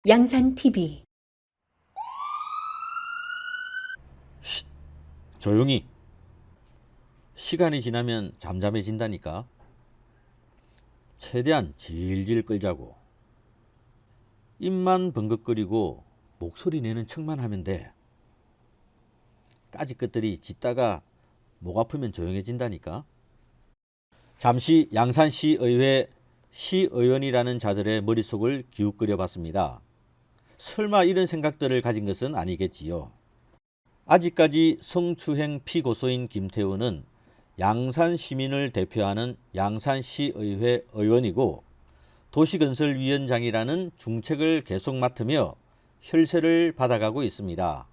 양산TV. 쉿! 조용히. 시간이 지나면 잠잠해진다니까. 최대한 질질 끌자고. 입만 번긋거리고 목소리 내는 척만 하면 돼. 까짓 것들이 짖다가 목 아프면 조용해진다니까. 잠시 양산시의회 시의원이라는 자들의 머릿속을 기웃거려 봤습니다. 설마 이런 생각들을 가진 것은 아니겠지요. 아직까지 성추행 피고소인 김태우는 양산 시민을 대표하는 양산시의회 의원이고 도시건설위원장이라는 중책을 계속 맡으며 혈세를 받아가고 있습니다.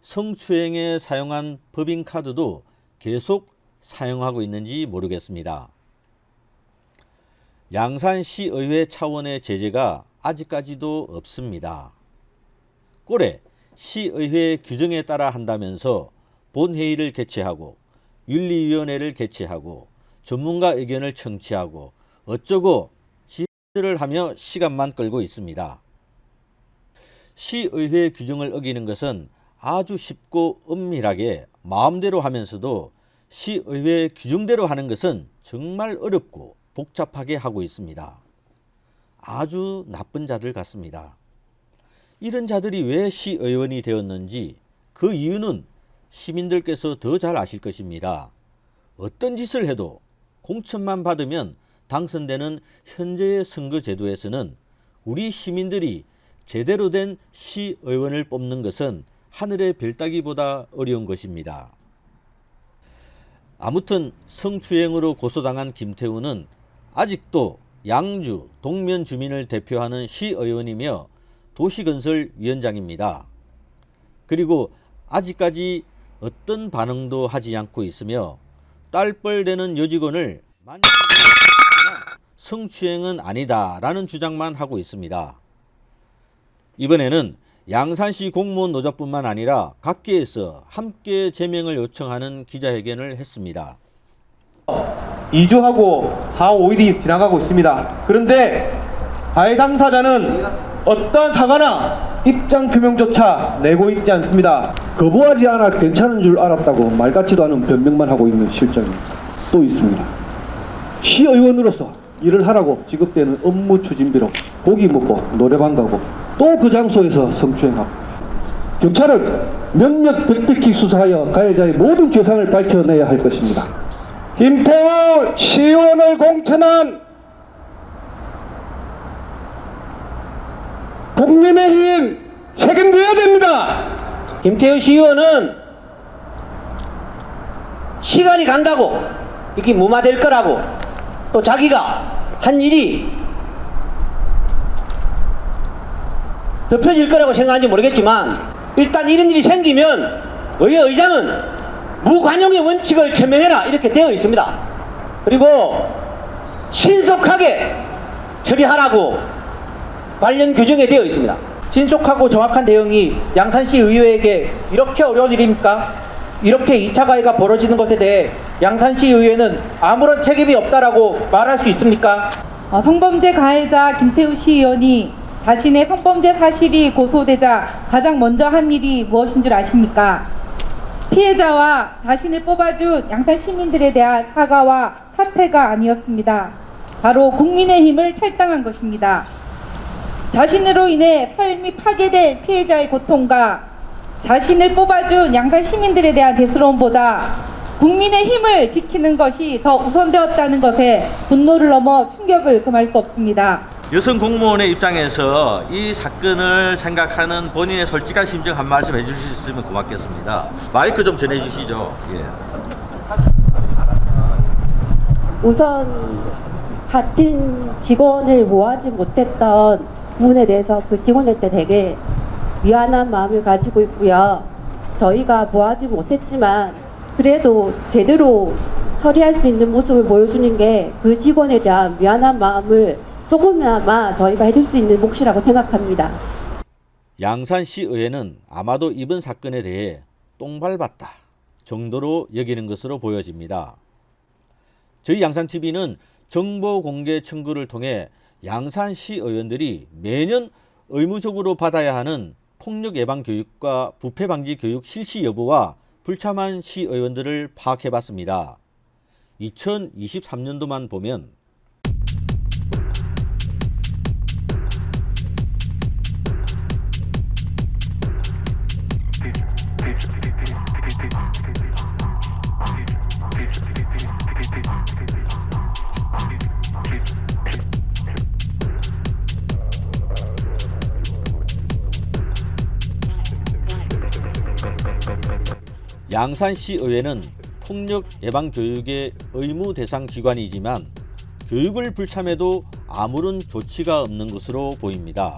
성추행에 사용한 법인카드도 계속 사용하고 있는지 모르겠습니다. 양산시의회 차원의 제재가 아직까지도 없습니다. 꼴에 시의회 규정에 따라 한다면서 본회의를 개최하고 윤리위원회를 개최하고 전문가 의견을 청취하고 어쩌고 지랄을 하며 시간만 끌고 있습니다. 시의회 규정을 어기는 것은 아주 쉽고 은밀하게 마음대로 하면서도 시의회 규정대로 하는 것은 정말 어렵고 복잡하게 하고 있습니다. 아주 나쁜 자들 같습니다. 이런 자들이 왜 시의원이 되었는지 그 이유는 시민들께서 더 잘 아실 것입니다. 어떤 짓을 해도 공천만 받으면 당선되는 현재의 선거제도에서는 우리 시민들이 제대로 된 시의원을 뽑는 것은 하늘의 별 따기보다 어려운 것입니다. 아무튼 성추행으로 고소당한 김태우는 아직도 양주 동면 주민을 대표하는 시의원이며 도시건설위원장입니다. 그리고 아직까지 어떤 반응도 하지 않고 있으며 딸뻘되는 여직원을 만지고 성추행은 아니다라는 주장만 하고 있습니다. 이번에는 양산시 공무원 노조뿐만 아니라 각계에서 함께 제명을 요청하는 기자회견을 했습니다. 2주하고 4, 5일이 지나가고 있습니다. 그런데 가해 당사자는 어떤 사과나 입장 표명조차 내고 있지 않습니다. 거부하지 않아 괜찮은 줄 알았다고 말 같지도 않은 변명만 하고 있는 실정이 또 있습니다. 시의원으로서 일을 하라고 지급되는 업무 추진비로 고기 먹고 노래방 가고 또 그 장소에서 성추행하고 경찰은 명명백백히 수사하여 가해자의 모든 죄상을 밝혀내야 할 것입니다. 김태우 시의원을 공천한 국민의힘 책임져야 됩니다. 김태우 시의원은 시간이 간다고 이게 무마될 거라고 또 자기가 한 일이 덮여질 거라고 생각하는지 모르겠지만 일단 이런 일이 생기면 의회 의장은 무관용의 원칙을 체면해라 이렇게 되어 있습니다. 그리고 신속하게 처리하라고 관련 규정에 되어 있습니다. 신속하고 정확한 대응이 양산시 의회에게 이렇게 어려운 일입니까? 이렇게 2차 가해가 벌어지는 것에 대해 양산시 의회는 아무런 책임이 없다라고 말할 수 있습니까? 성범죄 가해자 김태우 시의원이 자신의 성범죄 사실이 고소되자 가장 먼저 한 일이 무엇인 줄 아십니까? 피해자와 자신을 뽑아준 양산 시민들에 대한 사과와 사퇴가 아니었습니다. 바로 국민의힘을 탈당한 것입니다. 자신으로 인해 삶이 파괴된 피해자의 고통과 자신을 뽑아준 양산 시민들에 대한 대수로움보다 국민의힘을 지키는 것이 더 우선되었다는 것에 분노를 넘어 충격을 금할 수 없습니다. 여성 공무원의 입장에서 이 사건을 생각하는 본인의 솔직한 심정 한 말씀 해주실 수 있으면 고맙겠습니다. 마이크 좀 전해주시죠. 예. 우선 같은 직원을 모아지 못했던 부분에 대해서 그 직원한테 되게 미안한 마음을 가지고 있고요. 저희가 모아지 못했지만 그래도 제대로 처리할 수 있는 모습을 보여주는 게 그 직원에 대한 미안한 마음을 조금이나마 저희가 해줄 수 있는 몫이라고 생각합니다. 양산시의회는 아마도 이번 사건에 대해 똥 밟았다 정도로 여기는 것으로 보여집니다. 저희 양산TV는 정보 공개 청구를 통해 양산시 의원들이 매년 의무적으로 받아야 하는 폭력 예방 교육과 부패 방지 교육 실시 여부와 불참한 시의원들을 파악해 봤습니다. 2023년도만 보면 양산시의회는 폭력 예방 교육의 의무 대상 기관이지만 교육을 불참해도 아무런 조치가 없는 것으로 보입니다.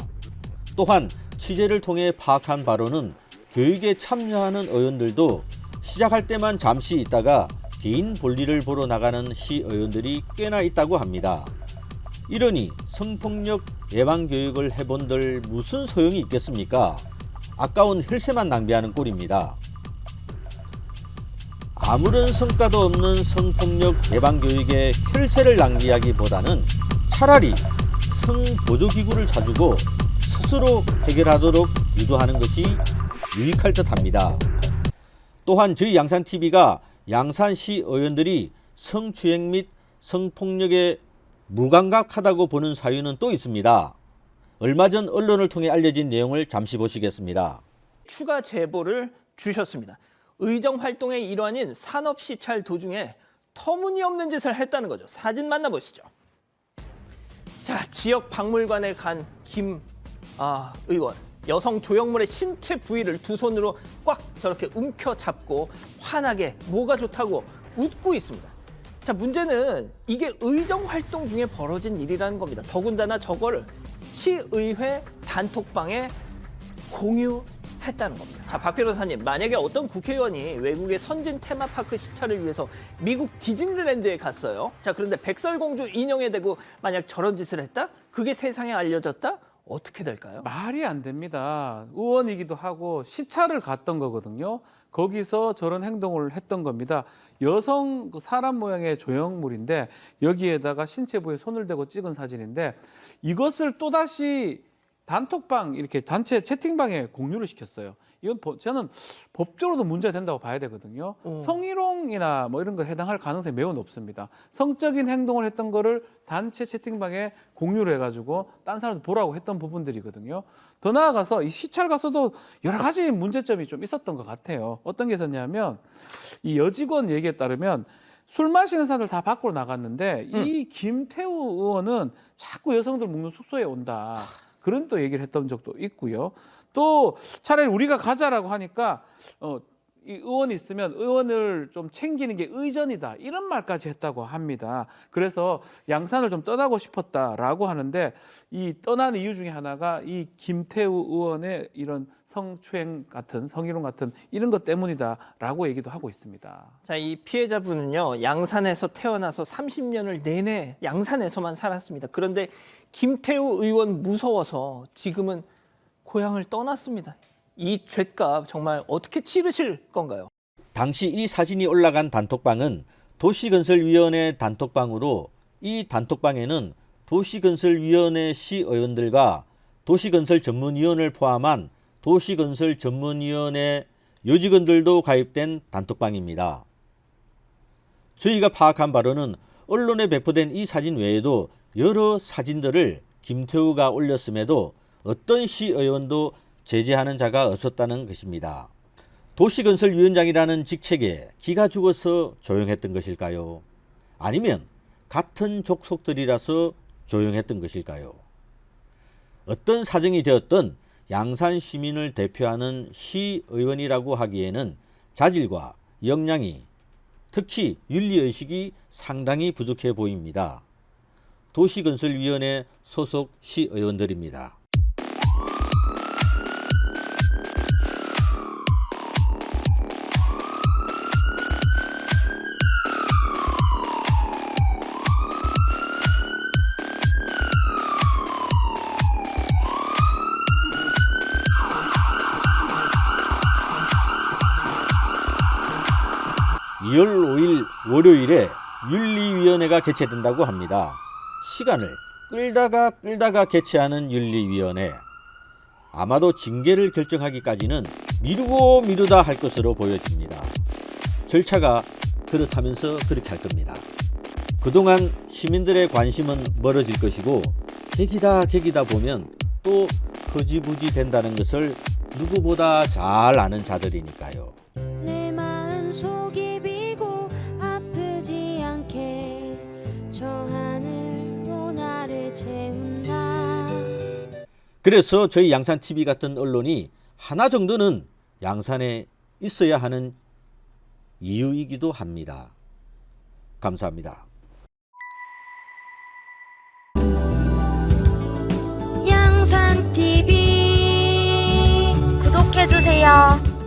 또한 취재를 통해 파악한 바로는 교육에 참여하는 의원들도 시작할 때만 잠시 있다가 개인 볼일을 보러 나가는 시의원들이 꽤나 있다고 합니다. 이러니 성폭력 예방 교육을 해본들 무슨 소용이 있겠습니까? 아까운 혈세만 낭비하는 꼴입니다. 아무런 성과도 없는 성폭력 예방 교육에 혈세를 낭비하기보다는 차라리 성보조기구를 사주고 스스로 해결하도록 유도하는 것이 유익할 듯합니다. 또한 저희 양산TV가 양산시 의원들이 성추행 및 성폭력에 무감각하다고 보는 사유는 또 있습니다. 얼마 전 언론을 통해 알려진 내용을 잠시 보시겠습니다. 추가 제보를 주셨습니다. 의정 활동의 일환인 산업 시찰 도중에 터무니없는 짓을 했다는 거죠. 사진 만나보시죠. 자, 지역 박물관에 간 김 의원. 여성 조형물의 신체 부위를 두 손으로 꽉 저렇게 움켜잡고 환하게 뭐가 좋다고 웃고 있습니다. 자, 문제는 이게 의정 활동 중에 벌어진 일이라는 겁니다. 더군다나 저걸 시의회 단톡방에 공유했다는 겁니다. 자, 박 변호사님, 만약에 어떤 국회의원이 외국의 선진 테마파크 시찰을 위해서 미국 디즈니랜드에 갔어요. 자, 그런데 백설공주 인형에 대고 만약 저런 짓을 했다? 그게 세상에 알려졌다? 어떻게 될까요? 말이 안 됩니다. 의원이기도 하고 시찰을 갔던 거거든요. 거기서 저런 행동을 했던 겁니다. 여성 사람 모양의 조형물인데 여기에다가 신체 부위에 손을 대고 찍은 사진인데 이것을 또다시 단톡방 이렇게 단체 채팅방에 공유를 시켰어요. 이건 저는 법적으로도 문제가 된다고 봐야 되거든요. 성희롱이나 뭐 이런 거 해당할 가능성이 매우 높습니다. 성적인 행동을 했던 거를 단체 채팅방에 공유를 해가지고 딴 사람들 보라고 했던 부분들이거든요. 더 나아가서 이 시찰 가서도 여러 가지 문제점이 좀 있었던 것 같아요. 어떤 게 있었냐면 이 여직원 얘기에 따르면 술 마시는 사람들 다 밖으로 나갔는데 이 김태우 의원은 자꾸 여성들 묵는 숙소에 온다. 그런 또 얘기를 했던 적도 있고요. 또 차라리 우리가 가자라고 하니까 이 의원이 있으면 의원을 좀 챙기는 게 의전이다. 이런 말까지 했다고 합니다. 그래서 양산을 좀 떠나고 싶었다라고 하는데 이 떠나는 이유 중에 하나가 이 김태우 의원의 이런 성추행 같은 성희롱 같은 이런 것 때문이다라고 얘기도 하고 있습니다. 자, 이 피해자분은요, 양산에서 태어나서 30년을 내내 양산에서만 살았습니다. 그런데 김태우 의원 무서워서 지금은 고향을 떠났습니다. 이 죗값 정말 어떻게 치르실 건가요? 당시 이 사진이 올라간 단톡방은 도시건설위원회 단톡방으로 이 단톡방에는 도시건설위원회 시의원들과 도시건설전문위원을 포함한 도시건설전문위원회 요직원들도 가입된 단톡방입니다. 저희가 파악한 바로는 언론에 배포된 이 사진 외에도 여러 사진들을 김태우가 올렸음에도 어떤 시의원도 제재하는 자가 없었다는 것입니다. 도시건설위원장이라는 직책에 기가 죽어서 조용했던 것일까요? 아니면 같은 족속들이라서 조용했던 것일까요? 어떤 사정이 되었든 양산 시민을 대표하는 시의원이라고 하기에는 자질과 역량이, 특히 윤리의식이 상당히 부족해 보입니다. 도시건설위원회 소속 시의원들입니다. (2월 5일) 월요일에 윤리위원회가 개최된다고 합니다. 시간을 끌다가 개최하는 윤리위원회. 아마도 징계를 결정하기까지는 미루고 미루다 할 것으로 보여집니다. 절차가 그렇다면서 그렇게 할 겁니다. 그동안 시민들의 관심은 멀어질 것이고 계기다 보면 또 흐지부지 된다는 것을 누구보다 잘 아는 자들이니까요. 내 마음 속이 비고 아프지 않게 저 하늘로 나를 채운다. 그래서 저희 양산TV 같은 언론이 하나 정도는 양산에 있어야 하는 이유이기도 합니다. 감사합니다. 양산TV 구독해주세요.